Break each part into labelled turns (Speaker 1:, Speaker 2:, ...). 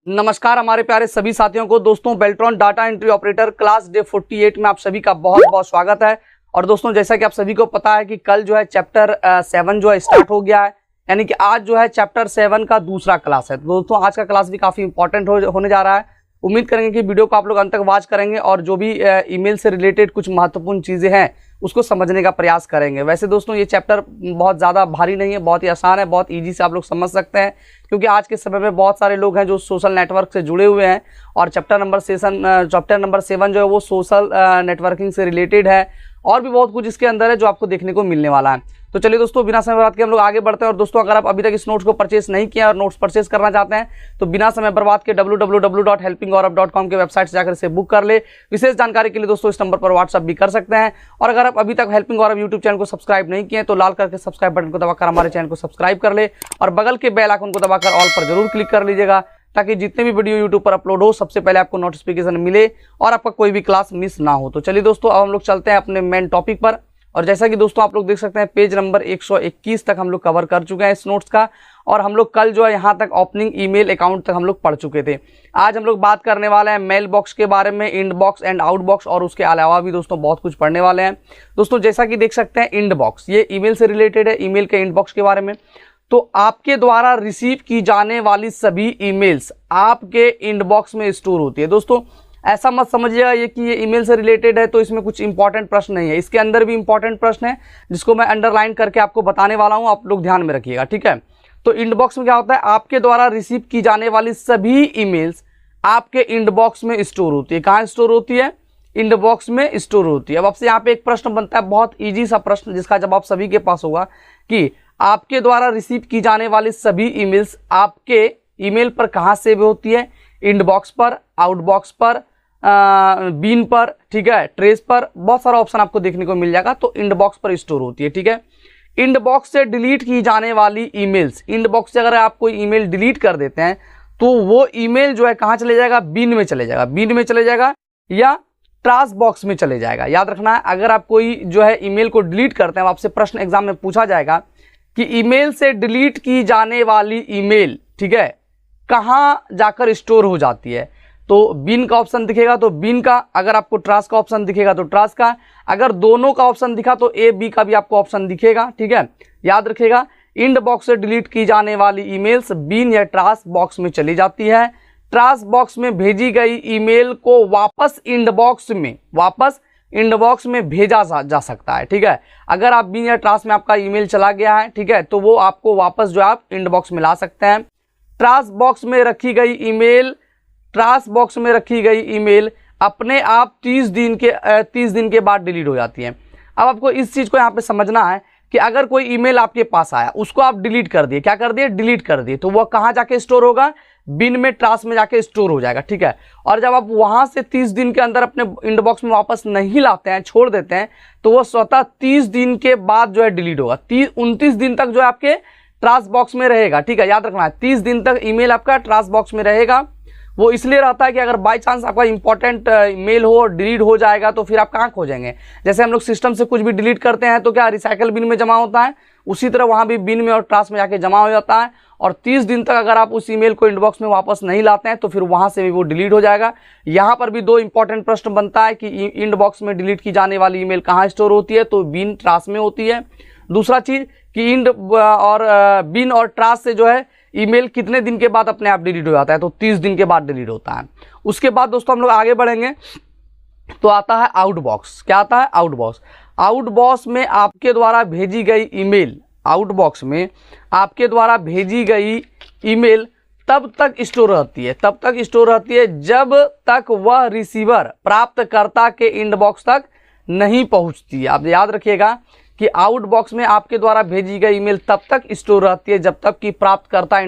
Speaker 1: नमस्कार हमारे प्यारे सभी साथियों को। दोस्तों, Beltron data entry operator class day 48 में आप सभी का बहुत बहुत स्वागत है। और दोस्तों, जैसा कि आप सभी को पता है कि कल जो है चैप्टर 7 जो है स्टार्ट हो गया है, यानी कि आज जो है चैप्टर 7 का दूसरा क्लास है। दोस्तों, आज का क्लास भी काफी इंपॉर्टेंट होने जा रहा है। उम्मीद करेंगे कि वीडियो को आप लोग अंत तक वॉच करेंगे और जो भी ईमेल से रिलेटेड कुछ महत्वपूर्ण चीजें हैं उसको समझने का प्रयास करेंगे। वैसे दोस्तों, ये चैप्टर बहुत ज़्यादा भारी नहीं है, बहुत ही आसान है, बहुत इजी से आप लोग समझ सकते हैं, क्योंकि आज के समय में बहुत सारे लोग हैं जो सोशल नेटवर्क से जुड़े हुए हैं और चैप्टर नंबर 7 जो है वो सोशल नेटवर्किंग से रिलेटेड है और भी बहुत कुछ इसके अंदर है जो आपको देखने को मिलने वाला है। तो चलिए दोस्तों, बिना समय बर्बाद के हम लोग आगे बढ़ते हैं। और दोस्तों, अगर आप अभी तक इस नोट्स को परचेस नहीं किया और नोट्स परचेस करना चाहते हैं तो बिना समय बर्बाद के www.helpingaurav.com के वेबसाइट से जाकर इसे बुक कर ले। विशेष जानकारी के लिए दोस्तों इस नंबर पर व्हाट्सअप भी कर सकते हैं। और अगर आप अभी तक हेल्पिंग गौरव यूट्यूब चैनल को सब्सक्राइब नहीं किए तो लाल करके सब्सक्राइब बटन को दबाकर हमारे चैनल को सब्सक्राइब कर ले और बगल के बेल आइकन को दबाकर ऑल पर जरूर क्लिक कर लीजिएगा, ताकि जितने भी वीडियो यूट्यूब पर अपलोड हो सबसे पहले आपको नोटिफिकेशन मिले और आपका कोई भी क्लास मिस ना हो। तो चलिए दोस्तों, अब हम लोग चलते हैं अपने मेन टॉपिक पर। और जैसा कि दोस्तों आप लोग देख सकते हैं, पेज नंबर 121 तक हम लोग कवर कर चुके हैं इस नोट्स का। और हम लोग कल जो है यहाँ तक ओपनिंग ईमेल अकाउंट तक हम लोग पढ़ चुके थे। आज हम लोग बात करने वाले हैं मेल बॉक्स के बारे में, इनबॉक्स एंड आउटबॉक्स, और उसके अलावा भी दोस्तों बहुत कुछ पढ़ने वाले हैं। दोस्तों, जैसा कि देख सकते हैं, इनबॉक्स ये ईमेल से रिलेटेड है, ईमेल के इनबॉक्स के बारे में। तो आपके द्वारा रिसीव की जाने वाली सभी ईमेल्स आपके इनबॉक्स में स्टोर होती है। दोस्तों, ऐसा मत समझिएगा ये कि ये ईमेल से रिलेटेड है तो इसमें कुछ इंपॉर्टेंट प्रश्न नहीं है। इसके अंदर भी इंपॉर्टेंट प्रश्न है जिसको मैं अंडरलाइन करके आपको बताने वाला हूं, आप लोग ध्यान में रखिएगा, ठीक है। तो इनबॉक्स में क्या होता है, आपके द्वारा रिसीव की जाने वाली सभी ईमेल्स आपके इनबॉक्स में स्टोर होती है। कहाँ स्टोर होती है? इनबॉक्स में स्टोर होती है। अब आपसे यहाँ पे एक प्रश्न बनता है, बहुत ईजी सा प्रश्न जिसका जवाब सभी के पास होगा, कि आपके द्वारा रिसीव की जाने वाली सभी ईमेल्स आपके ईमेल पर कहाँ सेव होती है? इनबॉक्स पर, आउटबॉक्स पर, बीन पर, ठीक है, ट्रेस पर, बहुत सारा ऑप्शन आपको देखने को मिल जाएगा। तो इनबॉक्स पर स्टोर होती है, ठीक है। इनबॉक्स से डिलीट की जाने वाली ईमेल्स, इनबॉक्स से अगर आप कोई ईमेल डिलीट कर देते हैं तो वो ईमेल जो है कहाँ चले जाएगा? बीन में चले जाएगा, बीन में चले जाएगा या ट्राश बॉक्स में चले जाएगा। याद रखना है, अगर आप कोई जो है ईमेल को डिलीट करते हैं, आपसे प्रश्न एग्जाम में पूछा जाएगा कि ईमेल से डिलीट की जाने वाली ईमेल, ठीक है, कहाँ जाकर स्टोर हो जाती है? तो बीन का ऑप्शन दिखेगा तो बीन का, अगर आपको ट्राश का ऑप्शन दिखेगा तो ट्राश का, अगर दोनों का ऑप्शन दिखा तो ए बी का भी आपको ऑप्शन दिखेगा, ठीक है। याद रखिएगा, इनबॉक्स से डिलीट की जाने वाली ईमेल्स बीन या ट्राश बॉक्स में चली जाती है। ट्राश बॉक्स में भेजी गई ईमेल को वापस इनबॉक्स में भेजा जा सकता है, ठीक है। अगर आप बीन या ट्राश में आपका ईमेल चला गया है, ठीक है, तो वो आपको वापस जो आप इनबॉक्स में ला सकते हैं। ट्राश बॉक्स में रखी गई ईमेल अपने आप 30 दिन के बाद डिलीट हो जाती है। अब आपको इस चीज को यहाँ पे समझना है कि अगर कोई ईमेल आपके पास आया, उसको आप डिलीट कर दिए, क्या कर दिए? डिलीट कर दिए, तो वह कहाँ जाके स्टोर होगा? बिन में, ट्राश में जाके स्टोर हो जाएगा, ठीक है। और जब आप वहां से 30 दिन के अंदर अपने इनबॉक्स में वापस नहीं लाते हैं, छोड़ देते हैं, तो वह स्वतः 30 दिन के बाद जो है डिलीट होगा। 29 दिन तक जो है आपके ट्राश बॉक्स में रहेगा, ठीक है। याद रखना है, 30 दिन तक ईमेल आपका ट्राश बॉक्स में रहेगा। वो इसलिए रहता है कि अगर बाय चांस आपका इंपॉर्टेंट मेल हो और डिलीट हो जाएगा तो फिर आप कहाँ खोजेंगे? जैसे हम लोग सिस्टम से कुछ भी डिलीट करते हैं तो क्या रिसाइकल बिन में जमा होता है, उसी तरह वहाँ भी बिन में और ट्राश में जाके जमा हो जाता है। और 30 दिन तक अगर आप उस ईमेल को इनबॉक्स में वापस नहीं लाते हैं तो फिर वहाँ से भी वो डिलीट हो जाएगा। यहाँ पर भी दो इंपॉर्टेंट प्रश्न बनता है कि इनबॉक्स में डिलीट की जाने वाली ईमेल कहाँ स्टोर होती है? तो बिन, ट्राश में होती है। दूसरा चीज कि बिन और ट्राश से जो है ईमेल कितने दिन के बाद अपने आप डिलीट हो जाता है? तो 30 दिन के बाद डिलीट होता है। उसके बाद दोस्तों हम लोग आगे बढ़ेंगे तो आता है आउटबॉक्स। क्या आता है? आउटबॉक्स। आउटबॉक्स में आपके द्वारा भेजी गई ईमेल, आउटबॉक्स में आपके द्वारा भेजी गई ईमेल तब तक स्टोर रहती है जब तक वह रिसीवर, प्राप्तकर्ता के इनबॉक्स तक नहीं पहुंचती है। आप याद रखिएगा कि आउटबॉक्स में आपके द्वारा भेजी गई ईमेल तब तक स्टोर रहती है जब तक कि प्राप्तकर्ता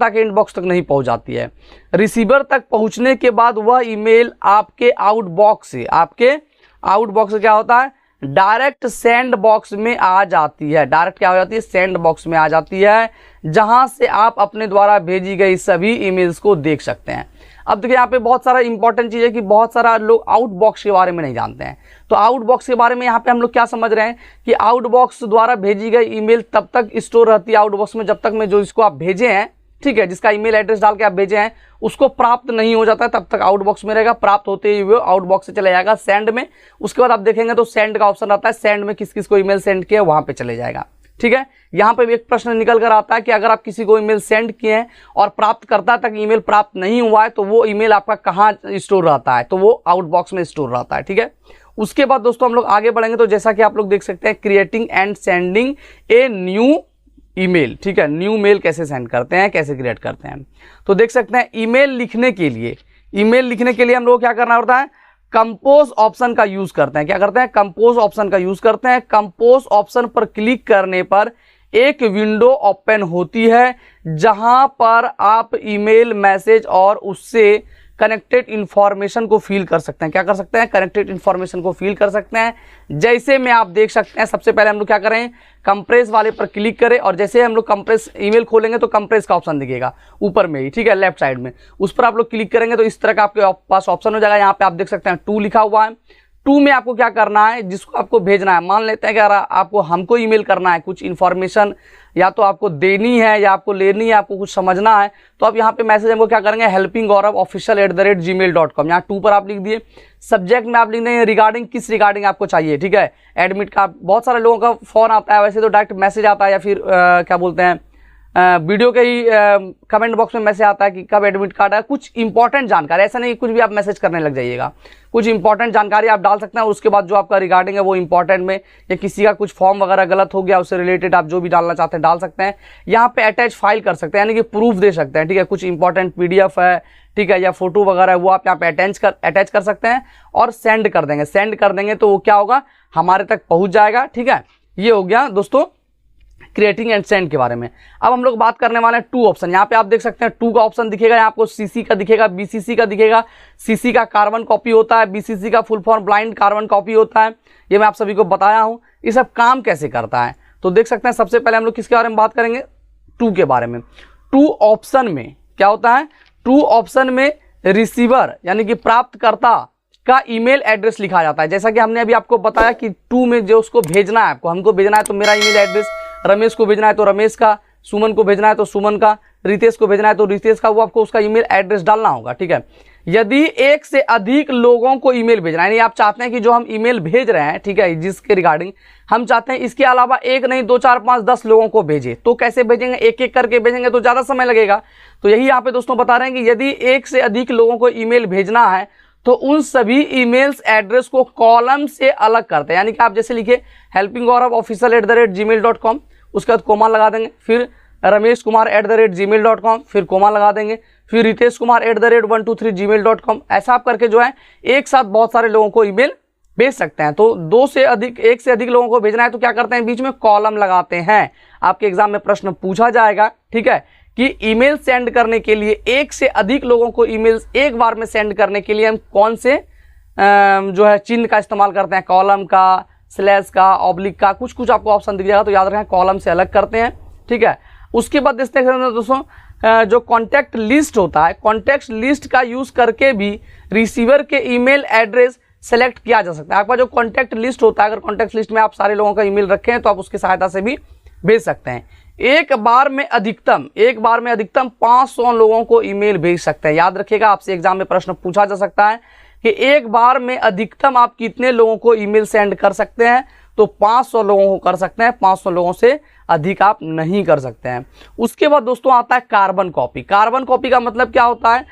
Speaker 1: के इनबॉक्स तक नहीं पहुंच जाती है। रिसीवर तक पहुंचने के बाद वह ईमेल आपके आउटबॉक्स से क्या होता है? डायरेक्ट सेंड बॉक्स में आ जाती है। डायरेक्ट क्या हो जाती है? सेंड बॉक्स में आ जाती है, जहां से आप अपने द्वारा भेजी गई सभी ईमेल्स को देख सकते हैं। अब देखिए, यहाँ पे बहुत सारा इंपॉर्टेंट चीज है कि बहुत सारा लोग आउटबॉक्स के बारे में नहीं जानते हैं। तो आउटबॉक्स के बारे में यहाँ पे हम लोग क्या समझ रहे हैं कि आउटबॉक्स द्वारा भेजी गई ईमेल तब तक स्टोर रहती है आउटबॉक्स में जब तक में जो इसको आप भेजे हैं, ठीक है, जिसका ईमेल एड्रेस डाल के आप भेजे हैं उसको प्राप्त नहीं हो जाता है तब तक आउटबॉक्स में रहेगा, प्राप्त होते ही वो आउटबॉक्स से चला जाएगा सेंड में। उसके बाद आप देखेंगे तो सेंड का ऑप्शन आता है, सेंड में किस किस को ईमेल सेंड किया वहां पे चले जाएगा। ठीक है, यहाँ पे भी एक प्रश्न निकल कर आता है कि अगर आप किसी को ईमेल सेंड किए हैं और प्राप्तकर्ता तक ईमेल प्राप्त नहीं हुआ है तो वो ईमेल आपका कहाँ स्टोर रहता है, तो वो आउटबॉक्स में स्टोर रहता है। ठीक है, उसके बाद दोस्तों हम लोग आगे बढ़ेंगे तो जैसा कि आप लोग देख सकते हैं creating and sending a new email. ठीक है, न्यू मेल कैसे सेंड करते हैं, कैसे क्रिएट करते हैं, तो देख सकते हैं ईमेल लिखने के लिए हम लोग क्या करना होता है, कंपोज ऑप्शन का यूज करते हैं। क्या करते हैं, कंपोज ऑप्शन का यूज करते हैं। कंपोज ऑप्शन पर क्लिक करने पर एक विंडो ओपन होती है जहां पर आप ईमेल मैसेज और उससे कनेक्टेड इंफॉर्मेशन को फिल कर सकते हैं। क्या कर सकते हैं, कनेक्टेड इंफॉर्मेशन को फिल कर सकते हैं। जैसे में आप देख सकते हैं, सबसे पहले हम लोग क्या करें, कंप्रेस वाले पर क्लिक करें और जैसे हम लोग कंप्रेस ईमेल खोलेंगे तो कंप्रेस का ऑप्शन दिखेगा ऊपर में ही, ठीक है, लेफ्ट साइड में, उस पर आप लोग क्लिक करेंगे तो इस तरह का आपके पास ऑप्शन हो जाएगा। यहाँ पे आप देख सकते हैं 2 लिखा हुआ है। 2 में आपको क्या करना है, जिसको आपको भेजना है, मान लेते हैं कि अगर आपको हमको ईमेल करना है, कुछ इन्फॉर्मेशन या तो आपको देनी है या आपको लेनी है, आपको कुछ समझना है, तो आप यहाँ पे मैसेज हमको क्या करेंगे, helpinggauravofficial@gmail.com, यहाँ 2 पर आप लिख दिए। सब्जेक्ट में आप लिख देंगे रिगार्डिंग, किस रिगार्डिंग आपको चाहिए। ठीक है, एडमिट का बहुत सारे लोगों का फोन आता है, वैसे तो डायरेक्ट मैसेज आता है या फिर क्या बोलते हैं वीडियो के ही कमेंट बॉक्स में मैसेज आता है कि कब एडमिट कार्ड है। कुछ इंपॉर्टेंट जानकारी, ऐसा नहीं कुछ भी आप मैसेज करने लग जाइएगा, कुछ इंपॉर्टेंट जानकारी आप डाल सकते हैं और उसके बाद जो आपका रिगार्डिंग है वो इंपॉर्टेंट में, या किसी का कुछ फॉर्म वगैरह गलत हो गया उससे रिलेटेड आप जो भी डालना चाहते हैं डाल सकते हैं। यहाँ पे अटैच फाइल कर सकते हैं, यानी कि प्रूफ दे सकते हैं। ठीक है, कुछ इंपॉर्टेंट PDF है, ठीक है, या फोटो वगैरह है, वो आप यहाँ पे अटैच कर सकते हैं और सेंड कर देंगे। सेंड कर देंगे तो वो क्या होगा, हमारे तक पहुंच जाएगा। ठीक है, ये हो गया दोस्तों क्रिएटिंग एंड सेंड के बारे में। अब हम लोग बात करने वाले हैं 2 ऑप्शन। यहाँ पे आप देख सकते हैं 2 का ऑप्शन दिखेगा, यहाँ आपको CC का दिखेगा, BCC का दिखेगा। CC का कार्बन कॉपी होता है, BCC का full form blind carbon copy होता है। ये मैं आप सभी को बताया हूँ। ये सब काम कैसे करता है तो देख सकते हैं। सबसे पहले हम लोग किसके बारे में बात करेंगे, 2 के बारे में। 2 ऑप्शन में क्या होता है, 2 ऑप्शन में रिसीवर यानी कि प्राप्तकर्ता का ईमेल एड्रेस लिखा जाता है। जैसा कि हमने अभी आपको बताया कि 2 में जो उसको भेजना है, आपको हमको भेजना है तो मेरा ईमेल एड्रेस, रमेश को भेजना है तो रमेश का, सुमन को भेजना है तो सुमन का, रितेश को भेजना है तो रितेश का, वो आपको उसका ईमेल एड्रेस डालना होगा। ठीक है, यदि 1 से अधिक लोगों को ईमेल भेजना है, यानी आप चाहते हैं कि जो हम ईमेल भेज रहे हैं, ठीक है, जिसके रिगार्डिंग हम चाहते हैं इसके अलावा 1 नहीं 2 4 5 10 लोगों को भेजे, तो कैसे भेजेंगे, एक एक करके भेजेंगे तो ज़्यादा समय लगेगा। तो यही यहाँ पे दोस्तों बता रहे हैं कि यदि 1 से अधिक लोगों को ईमेल भेजना है तो उन सभी ईमेल्स एड्रेस को कॉलम से अलग करते हैं। यानी कि आप जैसे लिखे helpinggauravofficial@gmail.com, उसके बाद कोमा लगा देंगे, फिर रमेश कुमार @gmail.com, फिर कोमा लगा देंगे, फिर रितेश कुमार @123gmail.com। ऐसा आप करके जो है एक साथ बहुत सारे लोगों को ईमेल भेज सकते हैं। तो 1 से अधिक लोगों को भेजना है तो क्या करते हैं, बीच में कॉलम लगाते हैं। आपके एग्जाम में प्रश्न पूछा जाएगा, ठीक है, कि ईमेल सेंड करने के लिए 1 से अधिक लोगों को ईमेल एक बार में सेंड करने के लिए हम कौन से जो है चिन्ह का इस्तेमाल करते हैं, कॉलम का, स्लैश का, ऑब्लिक का, कुछ आपको ऑप्शन दिख जाएगा, तो याद रखें कॉलम से अलग करते हैं। ठीक है, उसके बाद देखते हैं दोस्तों जो कॉन्टैक्ट लिस्ट होता है, कॉन्टैक्ट लिस्ट का यूज करके भी रिसीवर के ईमेल एड्रेस सेलेक्ट किया जा सकता है। आपका जो कॉन्टैक्ट लिस्ट होता है, अगर कॉन्टैक्ट लिस्ट में आप सारे लोगों का ईमेल रखें तो आप उसकी सहायता से भी भेज सकते हैं। एक बार में अधिकतम 500 लोगों को ईमेल भेज सकते हैं। याद रखिएगा, आपसे एग्जाम में प्रश्न पूछा जा सकता है कि एक बार में अधिकतम आप कितने लोगों को ईमेल सेंड कर सकते हैं, तो 500 लोगों को कर सकते हैं, 500 लोगों से अधिक आप नहीं कर सकते हैं। उसके बाद दोस्तों आता है कार्बन कॉपी। कार्बन कॉपी का मतलब क्या होता है,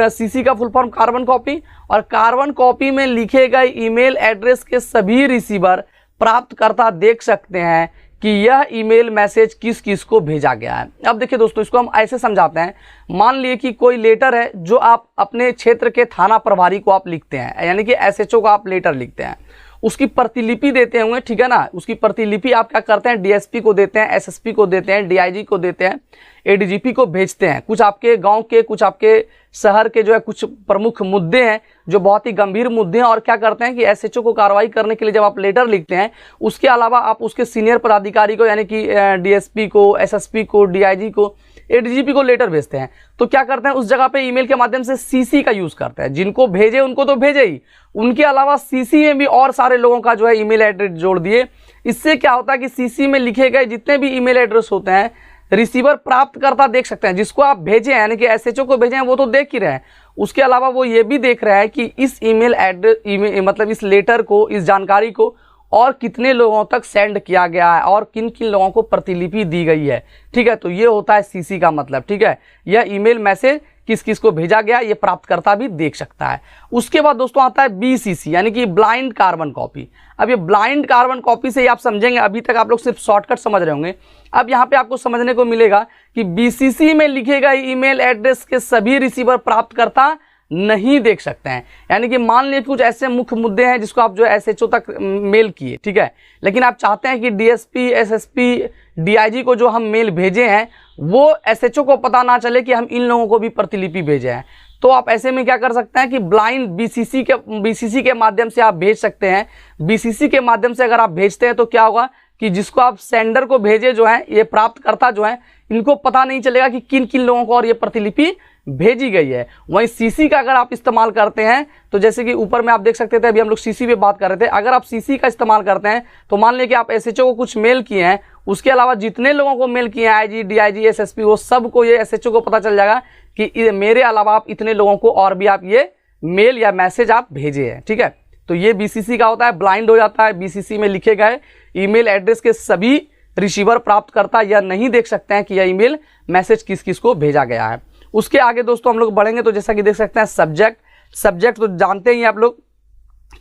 Speaker 1: CC का फुल फॉर्म कार्बन कॉपी, और कार्बन कॉपी में लिखे गए ईमेल एड्रेस के सभी रिसीवर प्राप्तकर्ता देख सकते हैं कि यह ईमेल मैसेज किस किस को भेजा गया है। अब देखिए दोस्तों, इसको हम ऐसे समझाते हैं। मान लिए कि कोई लेटर है जो आप अपने क्षेत्र के थाना प्रभारी को आप लिखते हैं, यानी कि SHO को आप लेटर लिखते हैं, उसकी प्रतिलिपि देते होंगे, ठीक है ना। उसकी प्रतिलिपि आप क्या करते हैं, DSP को देते हैं, SSP को देते हैं, DIG को देते हैं, ADGP को भेजते हैं। कुछ आपके गांव के, कुछ आपके शहर के जो है कुछ प्रमुख मुद्दे हैं जो बहुत ही गंभीर मुद्दे हैं, और क्या करते हैं कि SHO को कार्रवाई करने के लिए जब आप लेटर लिखते हैं, उसके अलावा आप उसके सीनियर पदाधिकारी को, यानी कि DSP को, SSP को, DIG को, ADGP को लेटर भेजते हैं। तो क्या करते हैं, उस जगह पे ईमेल के माध्यम से CC का यूज करते हैं। जिनको भेजे उनको तो भेजे ही, उनके अलावा CC में भी और सारे लोगों का जो है ईमेल एड्रेस जोड़ दिए। इससे क्या होता है कि CC में लिखे गए जितने भी ईमेल एड्रेस होते हैं, रिसीवर प्राप्तकर्ता देख सकते हैं, जिसको आप भेजे हैं यानी कि एसएचओ को भेजे हैं वो तो देख ही रहे हैं, उसके अलावा वो ये भी देख रहा है कि इस ईमेल एड्रेस मतलब इस लेटर को, इस जानकारी को और कितने लोगों तक सेंड किया गया है और किन किन लोगों को प्रतिलिपि दी गई है। ठीक है, तो ये होता है सीसी का मतलब। ठीक है, यह ईमेल मैसेज किस किस को भेजा गया ये प्राप्तकर्ता भी देख सकता है। उसके बाद दोस्तों आता है बीसीसी यानी कि ब्लाइंड कार्बन कॉपी। अब ये ब्लाइंड कार्बन कॉपी से ही आप समझेंगे, अभी तक आप लोग सिर्फ शॉर्टकट समझ रहे होंगे, अब यहाँ पे आपको समझने को मिलेगा कि बीसीसी में लिखे गए ईमेल एड्रेस के सभी रिसीवर प्राप्तकर्ता नहीं देख सकते हैं। यानी कि मान लीजिए कुछ ऐसे मुख्य मुद्दे हैं जिसको आप जो है एसएचओ तक मेल किए, ठीक है, लेकिन आप चाहते हैं कि डीएसपी, एसएसपी, डीआईजी को जो हम मेल भेजे हैं वो एसएचओ को पता ना चले कि हम इन लोगों को भी प्रतिलिपि भेजे हैं। तो आप ऐसे में क्या कर सकते हैं कि ब्लाइंड बीसीसी के माध्यम से आप भेज सकते हैं। बीसीसी के माध्यम से अगर आप भेजते हैं तो क्या होगा कि जिसको आप सेंडर को भेजे जो है, ये प्राप्तकर्ता जो है, इनको पता नहीं चलेगा कि किन किन लोगों को और ये प्रतिलिपि भेजी गई है। वहीं सीसी का अगर आप इस्तेमाल करते हैं तो जैसे कि ऊपर में आप देख सकते थे, अभी हम लोग सीसी पे बात कर रहे थे, अगर आप सीसी का इस्तेमाल करते हैं तो मान लें कि आप एसएचओ को कुछ मेल किए हैं, उसके अलावा जितने लोगों को मेल किए हैं, आईजी, डीआईजी, एसएसपी, वो सबको ये एसएचओ को पता चल जाएगा कि मेरे अलावा आप इतने लोगों को और भी आप ये मेल या मैसेज आप भेजे हैं। ठीक है, तो ये बीसीसी का होता है, ब्लाइंड हो जाता है। बीसीसी में लिखे गए ईमेल एड्रेस के सभी रिसीवर प्राप्तकर्ता यह नहीं देख सकते हैं कि यह ईमेल मैसेज किस किस को भेजा गया है। उसके आगे दोस्तों हम लोग बढ़ेंगे तो जैसा कि देख सकते हैं सब्जेक्ट तो जानते ही आप लोग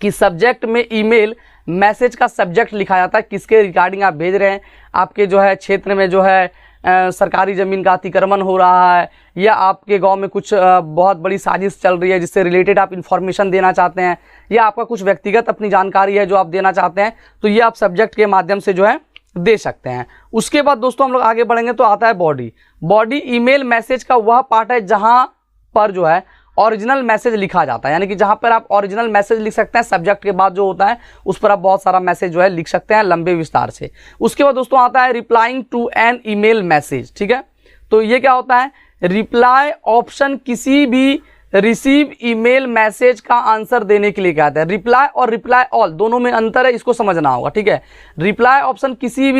Speaker 1: कि सब्जेक्ट में ईमेल मैसेज का सब्जेक्ट लिखा जाता है, किसके रिगार्डिंग आप भेज रहे हैं। आपके जो है क्षेत्र में जो है सरकारी ज़मीन का अतिक्रमण हो रहा है, या आपके गांव में कुछ बहुत बड़ी साजिश चल रही है जिससे रिलेटेड आप इन्फॉर्मेशन देना चाहते हैं, या आपका कुछ व्यक्तिगत अपनी जानकारी है जो आप देना चाहते हैं, तो ये आप सब्जेक्ट के माध्यम से जो है दे सकते हैं। उसके बाद दोस्तों हम लोग आगे बढ़ेंगे तो आता है बॉडी ईमेल मैसेज का वह पार्ट है जहां पर जो है ओरिजिनल मैसेज लिखा जाता है, यानी कि जहां पर आप ओरिजिनल मैसेज लिख सकते हैं। सब्जेक्ट के बाद जो होता है उस पर आप बहुत सारा मैसेज जो है लिख सकते हैं लंबे विस्तार से। उसके बाद दोस्तों आता है replying to an email message. ठीक है, तो ये क्या होता है, रिप्लाई ऑप्शन किसी भी रिसीव ईमेल मैसेज का आंसर देने के लिए क्या आता है। रिप्लाई और रिप्लाई ऑल दोनों में अंतर है, इसको समझना होगा। ठीक है, रिप्लाई ऑप्शन किसी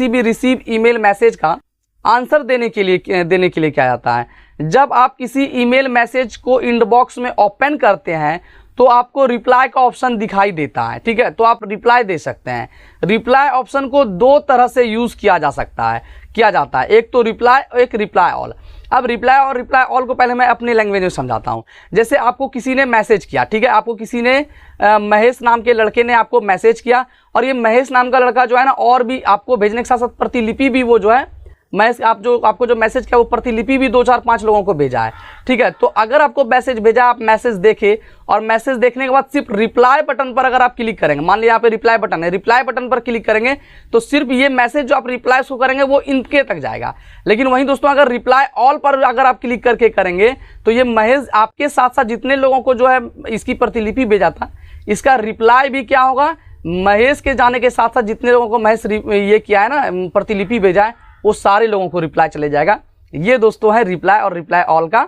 Speaker 1: भी रिसीव ईमेल मैसेज का आंसर देने के लिए क्या आता है। जब आप किसी ईमेल मैसेज को इनबॉक्स में ओपन करते हैं तो आपको रिप्लाई का ऑप्शन दिखाई देता है। ठीक है, तो आप रिप्लाई दे सकते हैं। रिप्लाई ऑप्शन को दो तरह से यूज किया जाता है, एक तो रिप्लाई और एक रिप्लाई ऑल। अब रिप्लाई और रिप्लाई ऑल को पहले मैं अपनी लैंग्वेज में समझाता हूं। जैसे आपको किसी ने मैसेज किया, ठीक है, आपको किसी ने महेश नाम के लड़के ने आपको मैसेज किया, और ये महेश नाम का लड़का जो है ना, और भी आपको भेजने के साथ साथ प्रतिलिपि भी वो जो है आपको जो मैसेज किया वो प्रतिलिपि भी 2-4-5 लोगों को भेजा है। ठीक है, तो अगर आपको मैसेज भेजा, आप मैसेज देखे, और मैसेज देखने के बाद सिर्फ रिप्लाई बटन पर अगर आप क्लिक करेंगे, मान लिया यहाँ पे रिप्लाई बटन है, रिप्लाई बटन पर क्लिक करेंगे तो सिर्फ ये मैसेज जो आप रिप्लाई को करेंगे वो इनके तक जाएगा। लेकिन वहीं दोस्तों अगर रिप्लाई ऑल पर अगर आप क्लिक करके करेंगे तो ये मैसेज आपके साथ साथ जितने लोगों को जो है इसकी प्रतिलिपि भेजा था, इसका रिप्लाई भी क्या होगा, महेश के जाने के साथ साथ जितने लोगों को महेश ये किया है ना, प्रतिलिपि भेजा है, वो सारे लोगों को रिप्लाई चले जाएगा। ये दोस्तों है रिप्लाई और रिप्लाई ऑल का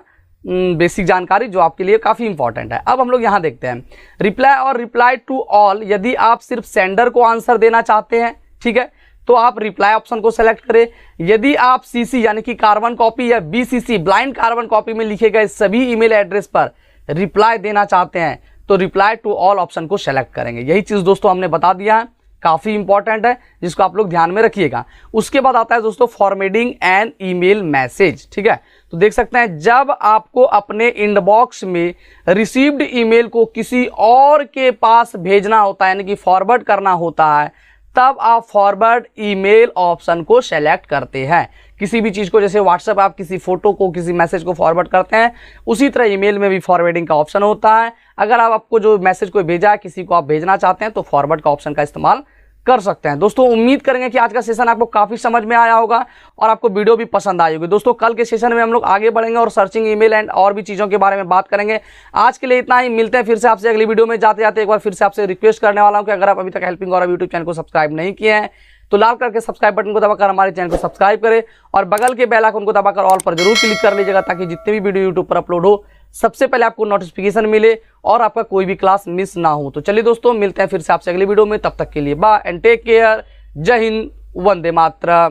Speaker 1: बेसिक जानकारी जो आपके लिए काफ़ी इंपॉर्टेंट है। अब हम लोग यहाँ देखते हैं रिप्लाई और रिप्लाई टू ऑल। यदि आप सिर्फ सेंडर को आंसर देना चाहते हैं, ठीक है, तो आप रिप्लाई ऑप्शन को सेलेक्ट करें। यदि आप सीसी यानी कि कार्बन कॉपी या बीसीसी ब्लाइंड कार्बन कॉपी में लिखे गए सभी ईमेल एड्रेस पर रिप्लाई देना चाहते हैं तो रिप्लाई टू ऑल ऑप्शन को सेलेक्ट करेंगे। यही चीज़ दोस्तों हमने बता दिया है, काफ़ी इंपॉर्टेंट है, जिसको आप लोग ध्यान में रखिएगा। उसके बाद आता है दोस्तों फॉर्मेटिंग एन ईमेल मैसेज। ठीक है, तो देख सकते हैं जब आपको अपने इनबॉक्स में रिसीव्ड ईमेल को किसी और के पास भेजना होता है, यानी कि फॉरवर्ड करना होता है, तब आप फॉरवर्ड ईमेल ऑप्शन को सेलेक्ट करते हैं। किसी भी चीज़ को, जैसे व्हाट्सएप आप किसी फोटो को, किसी मैसेज को फॉरवर्ड करते हैं, उसी तरह ईमेल में भी फॉरवर्डिंग का ऑप्शन होता है। अगर आपको जो मैसेज को भेजा है किसी को आप भेजना चाहते हैं तो फॉरवर्ड का ऑप्शन का इस्तेमाल कर सकते हैं। दोस्तों उम्मीद करेंगे कि आज का सेशन आपको काफ़ी समझ में आया होगा और आपको वीडियो भी पसंद आई होगी। दोस्तों कल के सेशन में हम लोग आगे बढ़ेंगे और सर्चिंग ईमेल एंड और भी चीज़ों के बारे में बात करेंगे। आज के लिए इतना ही, मिलते हैं फिर से आपसे अगली वीडियो में। जाते जाते एक बार फिर से आपसे रिक्वेस्ट करने वाला हूं कि अगर आप अभी तक हेल्पिंग और यूट्यूब चैनल को सब्सक्राइब नहीं किए हैं तो लाल करके सब्सक्राइब बटन को दबाकर हमारे चैनल को सब्सक्राइब करें और बगल के बेल आइकन को दबाकर ऑल पर जरूर क्लिक कर लीजिएगा, ताकि जितने भी वीडियो यूट्यूब पर अपलोड हो सबसे पहले आपको नोटिफिकेशन मिले और आपका कोई भी क्लास मिस ना हो। तो चलिए दोस्तों मिलते हैं फिर से आपसे अगली वीडियो में, तब तक के लिए बाय एंड टेक केयर। जय हिंद, वंदे मातरम।